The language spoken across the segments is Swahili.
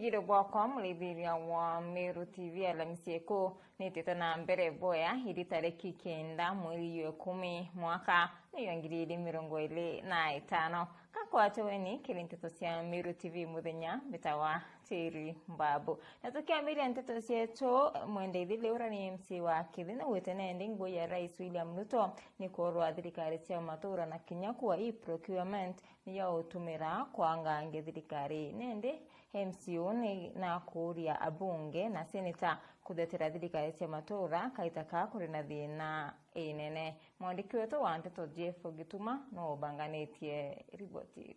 Nigiro bwako mulibirya wa Meru TV alamisieko niteta na mbere boya hidi tariki kenda mwezi wa 10 mwaka niyongiriri mirongo ile na itano kakwacho weni kilinteto sia Meru TV muthenya bitawa tiri mbabu natukia miri nteto sieto mwende ile urani MC wa kithina wetene endingo ya Rais William Ruto ni korwa thirikari cia matura na kinyakuwa hii procurement niya utumira kwanga thirikari nende MCO ni na kuria abunge na seneta kudetera thirikari cia matura kaitaka kuri na thina inene mwandiki wetu wa nteto Jeff Gituma no banganetie riboti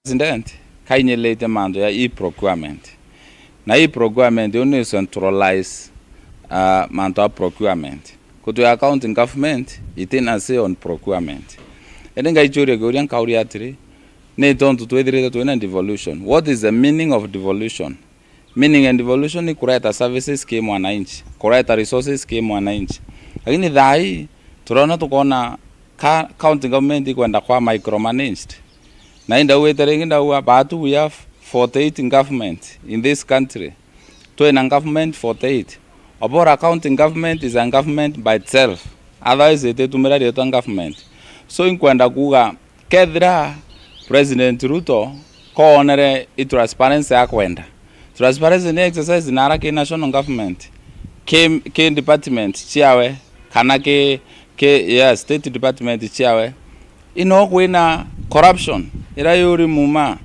President kainyelete mando ya e-procurement na e-procurement uni centralize mando procurement kutu accounting government itina say on procurement edenga ichore gorian kauri atri ne tonto twedire to ina devolution. What is the meaning of devolution? Meaning and devolution ni kuleta services scheme wananchi, kuleta resources scheme wananchi. Lakini dhai tunaona tukona county government kwenda kwa micromanaged. Na inda weterenginda wa batu we have 48 in government in this country. To in government 48. Obora county government is a government by itself. Otherwise it tumira yetu government. So in kwenda kuga kedra President Ruto koonere transparency akwenda. Transparency ni exercise nara ke national government. Ke department chiawe kana ke state department chiawe. Ino kwina corruption. Ira yuri muma.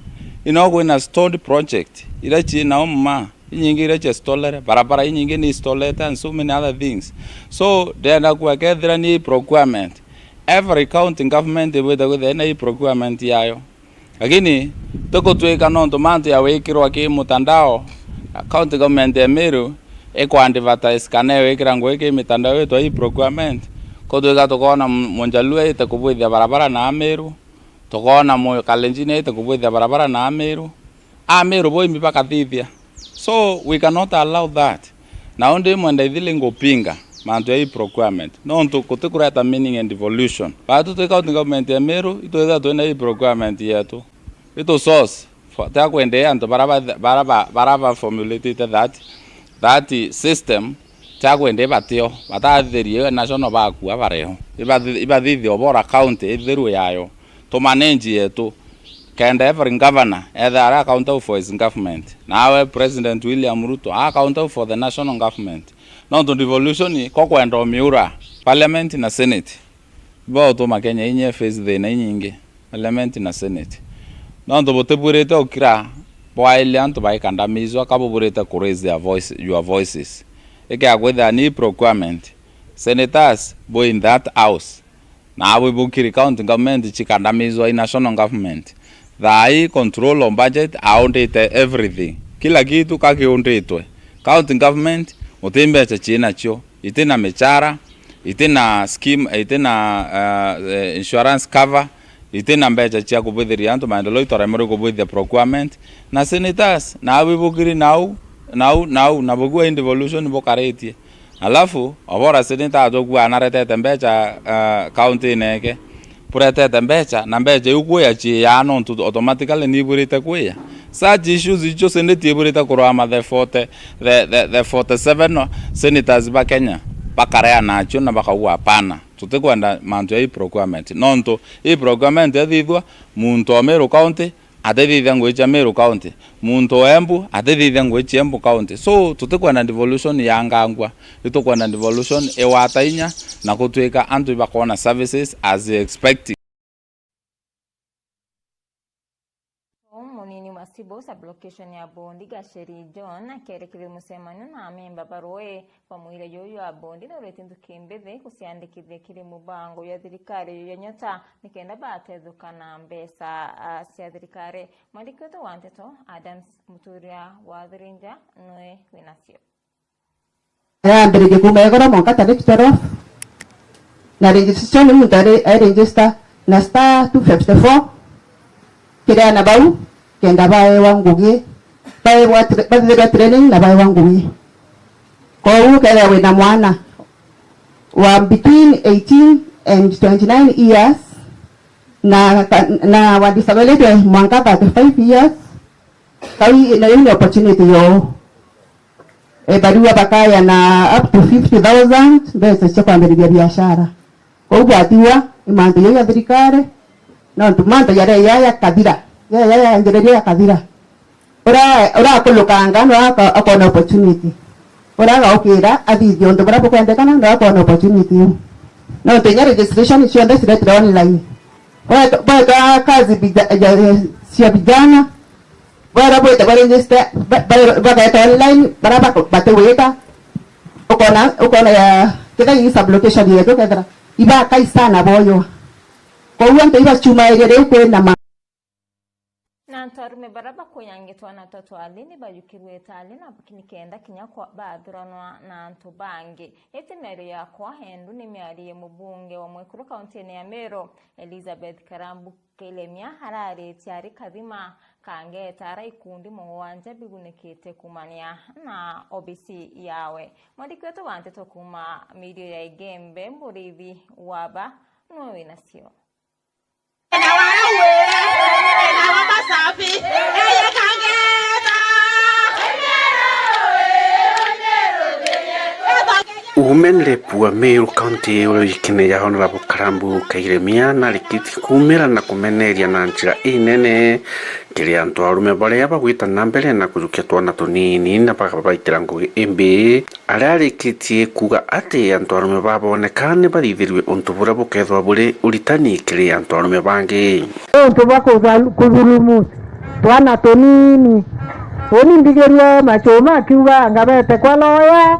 Ino kwina stored project. Ira chi na muma. Inyingi ira che stolere. Barabara inyingi ni stoleta and so many other things. So there na kwa kedra ni procurement. Every county government with any procurement yayo. Lakini toko tuweka nondo manto ya wekirwa ki mutandao county government ya Meru eko advertise kaneo wekirango eke mitandao yetu hii procurement kotuweka tokona monjalue itakubwithia barabara na Meru tokona mo Kalenjin itakubwithia barabara na Meru Meru boy mipaka thithia. So we cannot allow that. Na onde mwenda ithile ngopinga manto ya procurement no nto kutekureta meaning and devolution batu to county government ya Meru ito to na procurement yetu ito source ta kwende anto baraba formulated that system ta kwende batio batatherie national baku abareho ibadhithi obora county itheru yayo to manage yetu kenda every governor either accountable for his government nawe President William Ruto accountable for the national government. No to devolution ko kwenda miura parliament na senate bo to makenya inye face the na nyingi parliament na senate no to boteburete okira boile anto bai kandamizwa kaboburete ku raise your voices eke agwetha ni procurement senators bo in that house na abo bukiri county government chikandamizwa in national government thai control on budget aundete everything kila kitu kakiundetwe county government utembe cha china cho itena mechara itena scheme itena insurance cover itena mbecha cha kubudhiria anto maendeleo itoremero kubudhia procurement na senators na abibukiri now na bugwa in devolution bokaretie alafu obora senator adogwa anarete mbecha county neke purete mbecha na mbecha yuko ya chi ya no automatically ni burita kuya such issues icho senate burita kurama the 47 senators ba Kenya bakarea nacho na bakawa hapana tutekwenda manto ya procurement nonto procurement yathithwa muntu wa Meru county athithia ngwecha Meru county muntu wa Embu athithia ngwecha Embu county so tutekwenda devolution ya ngangwa tutekwenda devolution ewatainya na kutweka antu bakona services as expected. Munini masibo sublocation ya Bondi Gasheri John kerekire musemano na memba baroe pamuira yoyo abondi na uretindu kimbethe kusiandikithia kiri mubango ya thirikari ya nyota nikenda batethukana mbesa cia thirikari mwandiki wetu wa nteto Adams Muturia wa Thirinja noe winasio mbere kumegora mwaka tariki 12 na registration ni mutare register na star 254 kira na bau kenda bae wangugi bae wa training na bae wangugi kwa hiyo kaya wena mwana wa between 18 and 29 years na wa disability mwanga 35 years kawi na hiyo opportunity yo barua bakaya na up to 50,000 mbese cha kwambia biashara kwa hivyo atiwa imanto ya thirikari no tumanto ya kadira ya ngereria ya kadira ora kulukanga no akona opportunity ora ga okira athithio ndo bara kwendekana ndo akona opportunity no tenya registration sio ndio sio online kwa kazi sio vijana bara boy tabari register bara online bara bateweka ukona ya kita hii sublocation yetu kadra iba kai sana boyo kwa hiyo ndio iba chuma ile kwenda na ntarume baraba koyangetwa na tatu alini bajukirwe talina kinikenda kinyakwa badhuranwa na ntubange etemere yakwa hendu nimyariye mubunge wa Mwekuru kaunti ya Meru Elizabeth Karambu Kelemia harare tiari kadhima kange tara ikundi muwanja bigunekete kumania na OBC yawe mwadikweto wante tokuma media ya igembe mburithi waba nwewe nasio Umenle pua Meru County ulikine ya Honorable Karambu Kelemia na likiti kumera na kumeneria na njira inene kiri antu arume baria bagwita nambere na kujukia twana tunini na bakabaitira ngugi embe aria likitie kuga ati antu arume babonekane barithirwe untu bura bukethwa buri uritani kiri antu arume bangi untu bakuzulumu twana tunini oni ndigeria machoma kiuga ngabete kwa loya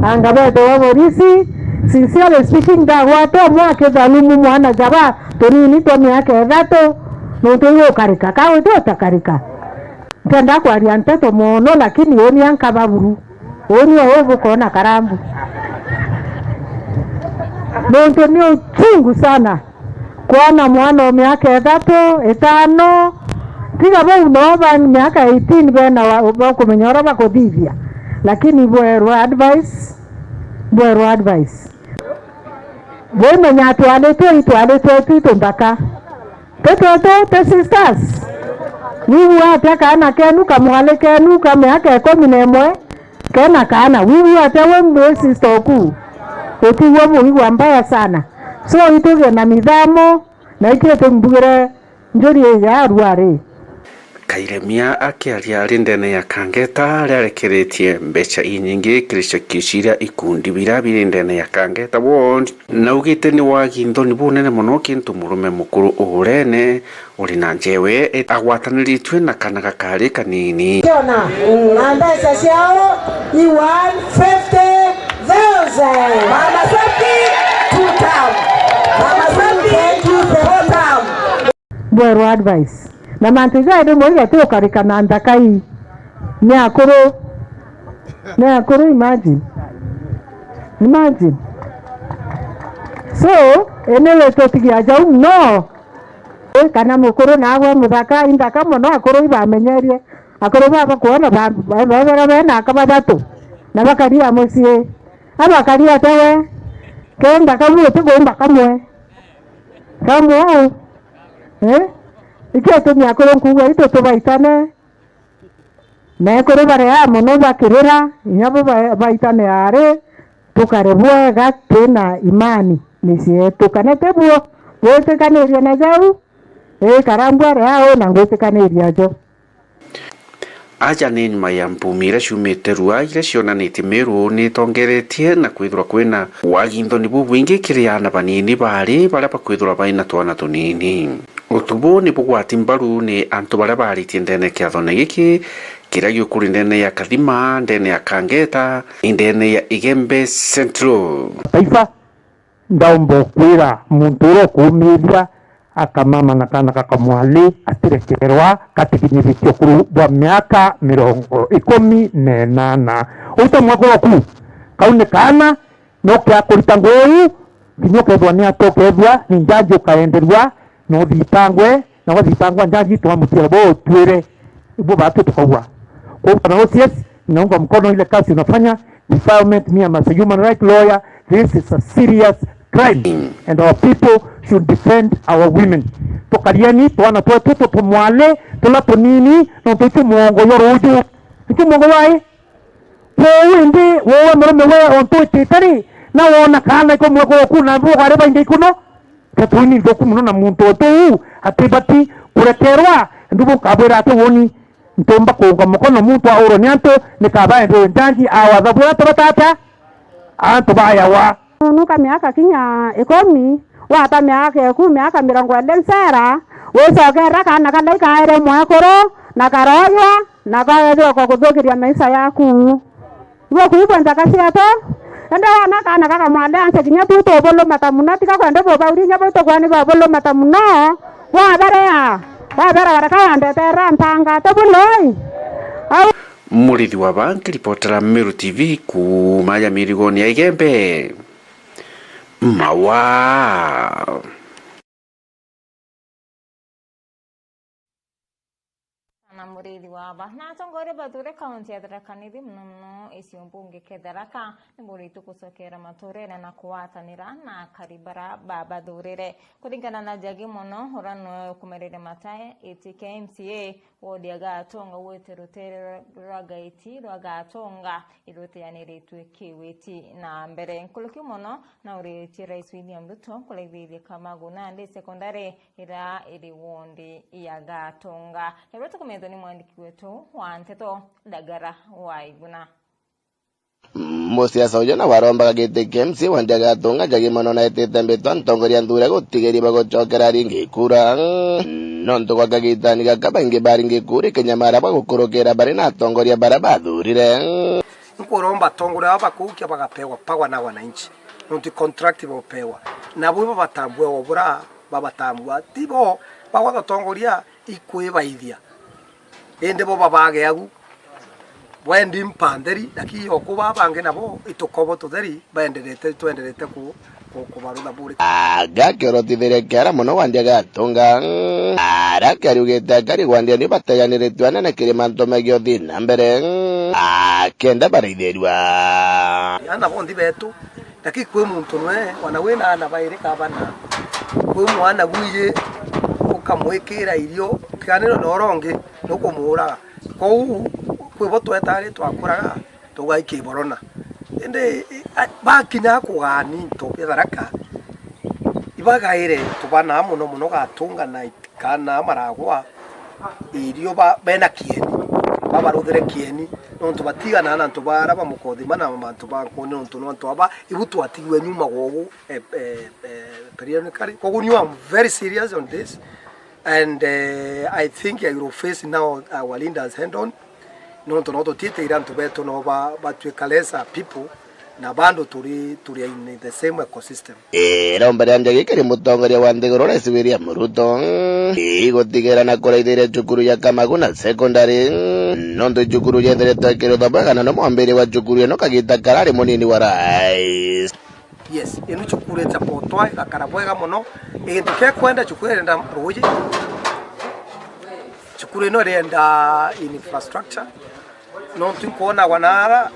angabete wa polisi sincerely speaking da wato mwake zalumu mwana jaba tunini to miaka thato nuntu yo karika kawe to takarika tenda kwa rianteto mono lakini oni ankababuru oni ovu kona Karambu nuntu ni chungu sana kuona mwana miaka thato etano tiga bo no miaka 18 bena wa kumenyora bakodithia lakini bwero advice bwena nyatu aleto itombaka Toto sisters wiwu ate kana kenu kamwale kenu kame ake 11 kena kana wiwu ate wembe sister ku otiwo wiwu mbaya sana so itoge na midhamo na ikete mbugire njori ya ruare Kelemia akiaria rindene ya Kangeta riarekeretie mbeca inyingi kirisha kishiria ikundi bira birindene ya Kangeta ward na ugite ni wagindo ni bunene muno kintu murume mukuru urene uri na njewe agwataniriitwe na kana gakari kanini Jona na mbeca ciao ni 150,000 mama safi 2,000 mama safi 2,000 bwero advice na mantiga ndo moja tu karika na ndakai ni akuru imagine so enewe to tigia jau no kana mukuru nawe muthaka indaka muno akuru ibamenyerie akuru baba kuona baba na akabadatu na bakaria mucie abakaria tewe kenda kamu tugo kamwe iketo ni akoro nkuwa ito tubaitane na kore bare ya mono bakirira nyabo baitane are tukarebwa gatena imani nisie tukanete buo wote kaneria na jau Karambu are na ngote kaneria jo aja ni nyuma ya mpumira shumite rua ile cionanite Meru ni tongeretie na kwithura kwina wagindo ni bubwingi kiriana banini bari bara bakwithura baina twana tunini utubu ni bugwati mbaru ni antu bara baritie ndene kiathone giki kiria giukuri ndene ya Kathima ndene ya Kangeta ndene ya Igembe Central taifa ndaombo kwira munturo kumiria akamama na kana kakamwali atirekerwa katikinyithikio kuru bwa miaka 18 uta mwako ku kaune kana no kya kurita ngoi kinyoke bwa ni atokethwa ni njanjo kaenderwa no thitangwe na wathitangwa njanji twamutira bo twire bo batu tukauwa kwa na OCS naunga mkono ile kazi unafanya defilement. Me as a human rights lawyer, this is a serious crime and our people should defend our women. tukarieni twana twetu tutumwale tula tunini no tuitu mwongo yoruju itu mwongo wai wewe ndi wewe murume wewe onto titari na wona kana ko mwego kuna mbu gare bainge kuno katuni ndoku muno na muntu tu atibati kurekerwa ndubu kabera ate woni ntomba ko mukono muntu auro nyanto nikaba ndo ndanji awadhabura tabatata anto baya wa nuka miaka kinya ikomi wata miaka 10 miaka 70 wesogera kana kalai kaere mwakoro na karoya na kaero kwa kudhokiria maisha yaku iwe kuiponza kasiato ende wana kana kaka mwale anse kinya tuto bolo matamuna tika kwende boba uri nya boto kwani bolo matamuno wa bara waraka ande terra ntanga tabuloi Murithi wa banki ripotera Meru TV kumaya mirigoni ya Igembe mawa na murithi waba na tongore bature kaunti ya Tharaka Nithi muno icio mbunge ke Tharaka niburitu kusokera maturere na kuwatanira na karibara baba durire kuringana na jagi muno urano kumerere matae itike MCA wodi agatonga wete rutere ragaiti ragatonga irote yaniritu kiwiti na mbere nkuluki muno na uri Rais William Ruto kulevile Kamaguna ndi sekondari ira iri wondi yagatonga eroto kumezo ni mwandiki wetu wa Nteto Dagara Waiguna musiasa ujo na waromba kagite KMC wandi agatunga jagi mono na itete mbetwa ntongoria nthura gutigeri bagucokera ringi kura nonto kwa kagitani gakaba ingi baringi kuri kenyamara bagukurukira bari na tongoria bara bathurire nkuromba tongoria bakukia bagapewa pagwa na wananchi nonto contract bopewa na bwo batambwe obura babatambwa tibo bagwa tongoria ikwebaithia ende bo babage agu wendi mpanderi daki okuba bange nabo itokobo tutheri baenderete twenderete ku kubaruda buri agakirotithire kera muno wandi agatunga arakariugite akari wandi ni bateganiritwe na kirima ntomegio thina mbere kenda baraithirwa ana bondi betu daki kwe muntu nwe wana wena ana baire kabana kwe mwana buye ukamwekera irio kanero noronge nokumura kou kwe twetare twakuraga tugaike borona ende bakinya kugani to Tharaka ibagaire tubana muno muno gatunga na kana maragwa irio bena kieni babaruthere kieni nontu batigana na ntubara bamukothima na mantu bakone nontu nontu aba ibutu atigwe nyuma gogo periodically kogu I'm very serious on this and I think I will face now our leaders hand on nontu noto tite irantu beto no batwekalesa people na bando turi in the same ecosystem romba ryanjye gikiri mutongoria wa Nthiguru Rais William Ruto igotigera na kuraithire cukuru ya Kamaguna secondary nontu cukuru yetherete kirutho bwega no mwambiri wa cukuru ino kagita karari munini wa rais yes ino cukuru ya potwa gakara bwega muno igituke kwenda cukuru enda ruji cukuru ino renda infrastructure nontu kuona wanara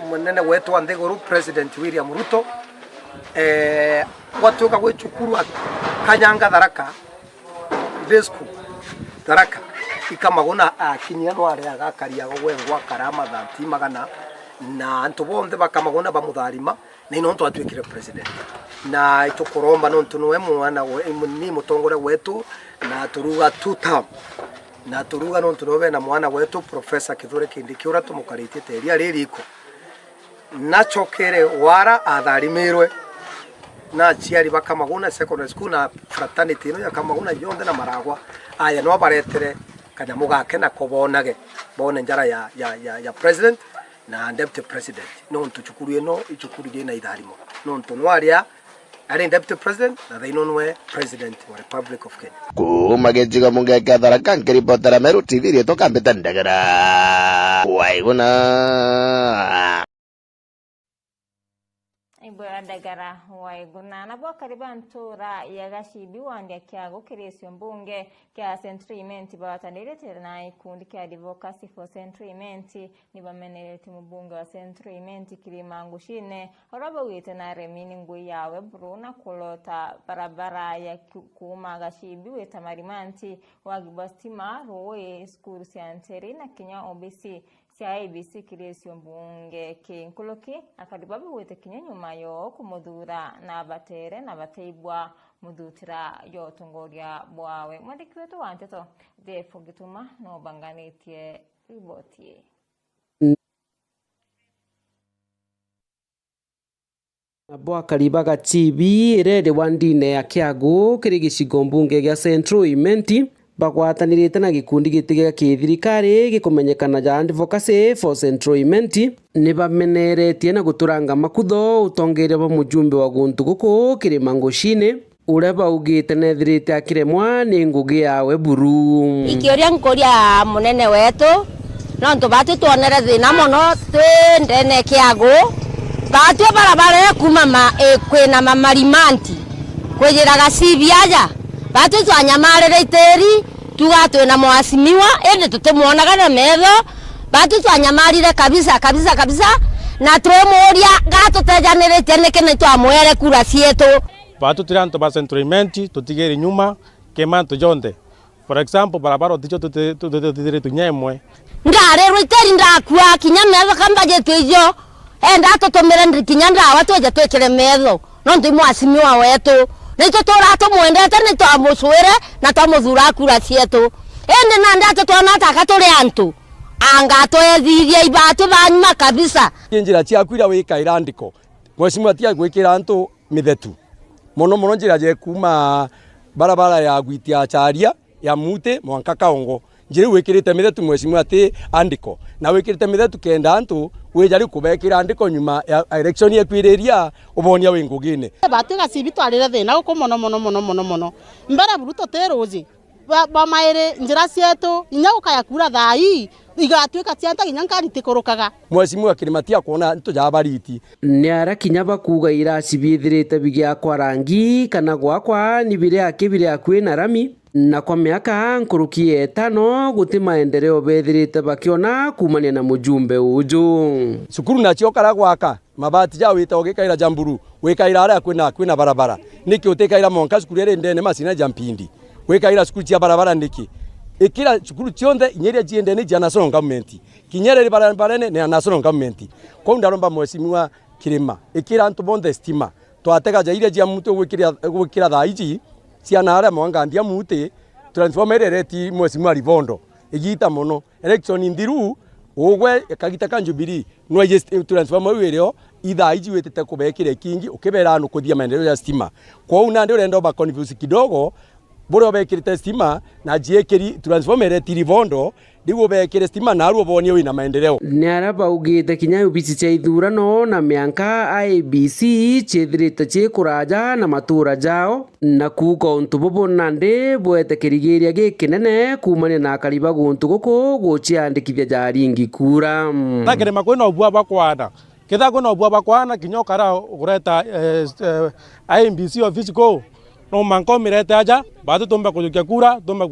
munene wetu wa Nthiguru President William Ruto watuka gwe cukuru Kanyanga Tharaka Desku Tharaka ikamaguna akinya no ari agakaria gwe karama thanti magana na antu bonde bakamaguna bamutharima ni nontu atwikire president na itukuromba nontu nowe mwana ni mutongore wetu na turuga tutam na turuga nontu nowe na mwana wetu Professor Kithure Kindiki ura tumukarite teria ririko nachokere wara atharimirwe na ciari bakamaguna secondary school na fraternity no ya Kamaguna yonde na maragwa aya no baretere kanyamu gake na kobonage bone njara ya president na deputy president nontu cukuru eno icukuru na itharimo nontu nwaria ari deputy president na thaino nwe president wa Republic of Kenya kumagejiga mungeka Tharaka nkiripotera Meru TV rieto kambeta Ndagara Waiguna bwa dagara waiguna na bwa kariba ntura ya gashibi wandi kyago kiresyo mbunge kya Centriment bawatanirete na ikundi kya Advocacy for Centriment ni bamenerete mbunge wa Centriment Kilimangushine oraba wite na remini ngwe yawe bruna kulota barabara ya kuma gashibi wita marimanti wagibastima rowe skuru sianteri na Kenya obisi sia ABC kiresyo mbunge kinkoloki akadibabu wete Kenya nyuma yo kumudura na batere na bateibwa mudutira yo tongoria bwawe mwandiki wetu wanteto Defo Gituma no banganitie ribotie Bwa kariba gachibi irede wandine ya Kiagu kiri gicigo mbunge gya Centriment bagwatanirite na gikundi gitiga kithirikari gikumenyekana ja Advocacy for Centriment ni bameneretie na guturanga makutho utongeria ba mujumbe wa guntu guku Kilimangushine ure baugite nethirite akiremwa ni ngugi yawe buru ikioria nkoria munene wetu no ntubati tuonere thina muno twendene Kiagu batwe barabara kuma kwina mamarimanti kwejera gasibi aja batu twanyamarira iteri tugatwe na mwasimiwa ende tutemuonaga na metho batu twanyamarire kabisa na twemoria gatutejanirite neke na twamwere kura cietu batu tiranto ba Centriment tutigeri nyuma kemanto jonde for example barabara ticho tutire tunyemwe ndarero iteri ndakua kinya metho kambaje twijo enda tutumire ndikinya ndawa tweje twekere metho no ndimwasimiwa wetu nito torato mwendete nito amuswire na tamuthura kura cietu ende na ndato twanata katuri antu anga toethirie ibatu banyuma kabisa njira cia kwira wikaira ndiko mwesimu tia gwikira antu mithetu mono njira je kuma barabara ya gwitia charia ya mute mwanka kaongo njiri wikirite mithetu mwesimu ati andiko na wikirite mithetu kenda antu wejari kubekira andiko nyuma ya election yekwiriria ubonia wingugine batu gasibi twarire thina uko mono mbere buruto terozi ba maire njira cietu inya ukaya kura thai igatuika cianta ginya nkaritikurukaga mwesimu akirimatia kuona nto jabariti ni arakinya bakuga iracibithirite bigia kwa rangi kana gwakwa ni bire akibire akwina rami na kwa miaka nkuruki 5 guti maendeleo bethirite bakiona kumania na mujumbe uju sukuru na cio karagwaka mabati ja wita ogikaira jamburu wikaira ara kwina barabara niki utekaira monka sukuru ere ndene masina jampindi wikaira sukuru cia barabara niki ikira sukuru cionde inyeria jiende ni jana national government kinyere barabara ne national government ko ndaromba mwesimiwa Kirima ikira antu bonde stima twatega jaire jia mutu gwikira thaiji ciana ara mwanga ndia muti transformer reti mwesimiwa Rivondo igita muno election ndiru ugwe kagita kanjubiri no transformer wirio ithaiji wetete kubekire kingi ukibera anu kuthia maendeleo ya stima kwa una ndio rendo ba confuse kidogo bore obekirite stima na jiekeri transformer Rivondo ndigo bekire stima na aruo bonio ina maendeleo ni araba ugite kinya ubisi cha ithurano na mianka IBC chethirite chikuraja na matura jao na kuko ntubobo nande bwete kirigiria gikinene kumania na kariba guntu guku guchiandikithia jaringi kura takere makwena obua bakwana kitha kwena obua bakwana kinyokara ureta IBC office go no manko mirete aja batu tumba kujukia kura tumba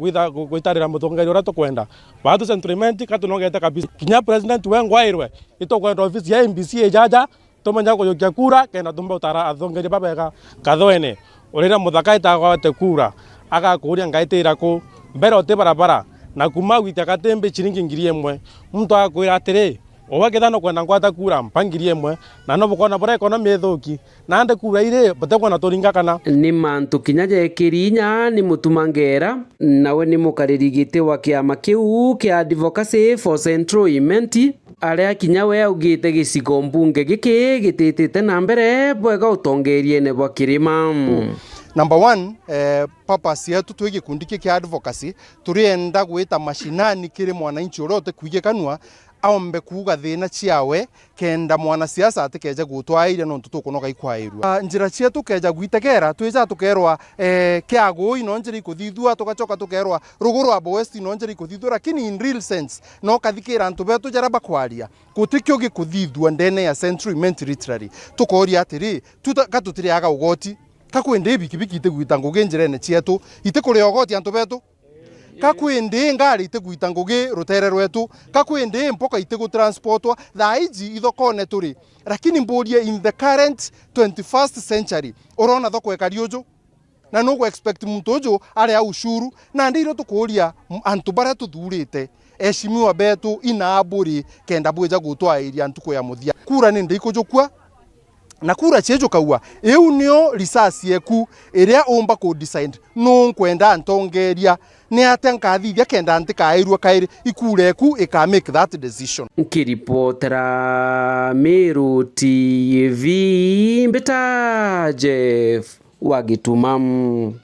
kuitarira mutongeri ora to kwenda batu Centriment katunongete kabisa kinya president wengwairwe ito kwenda office ya MBC ejaja tumanya kujukia kura kena tumba utara athongeri babega kathoene urira muthaka itagwate kura agakuria ngaitira ku mbere ote barabara na kuma gwita katembe chiringi ngiri emwe mtu akwira atire obagethano kwenda ngwata kura mpangiri emwe na no bukona bora economy ethuki na ande kura ire batekwana turinga kana ni mantu kinya je kirinya ni mutumangera nawe ni mukaririgite wa kiama kiu kia Advocacy for Centriment aria kinya we augite gicigo mbunge giki gititite na mbere bwega utongerie ne bwa Kirima Number 1, purpose yetu twige kundiki kia advocacy turienda gwita mashinani kiri mwananchi orote kuige kanwa aombe kuga thina ciawe kenda mwana siasa atikeja gutwaire no tutukunoga ikwairwa njira cietu keja gwitegera twija tukerwa kiago ino njira ikuthithua tugacoka tukerwa ruguru abo west ino njira ikuthithua lakini in real sense no kathikira antu betu jaraba kwaria gutikyo gikuthithua ndene ya Central Imment literally tukoria atiri katutiriaga ugoti kakwende bikibiki itegwita ngugi njirene cietu itikuri ogoti antu betu kakwende ngari itegwita ngugi rutere rwetu kakwende mpoka itegu transportwa thaiji ithokone turi lakini mboria in the current 21st century urona thoko ekariojo na no expect muntu ujo ari a ushuru na ndiro tukuria antu bara tuthurite eshimiwa betu inaburi kenda bweja gutwairia ntuko ya muthia kura ni ndikujukwa na kura chejo kaua eu nio risasi yeku iria umba ku decide no kwenda antongeria ni atankathithia kenda antikairwa kairi ikure ku ika make that decision. Kiripotera Meru TV Mbeta Jeff Wagitumam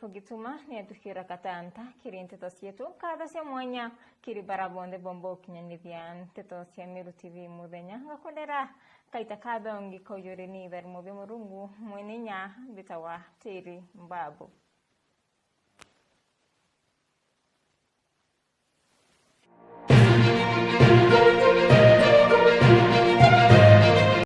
Fugituma ni atukira katanta kiri ntetos yetu kada cia mwanya kiri barabonde bombo kinyanithia ntetos cia Meru TV muthenya ngakondera kaita kada ongi koyore ni tharimo bya murungu mwenenya bitawa tiri mbabu.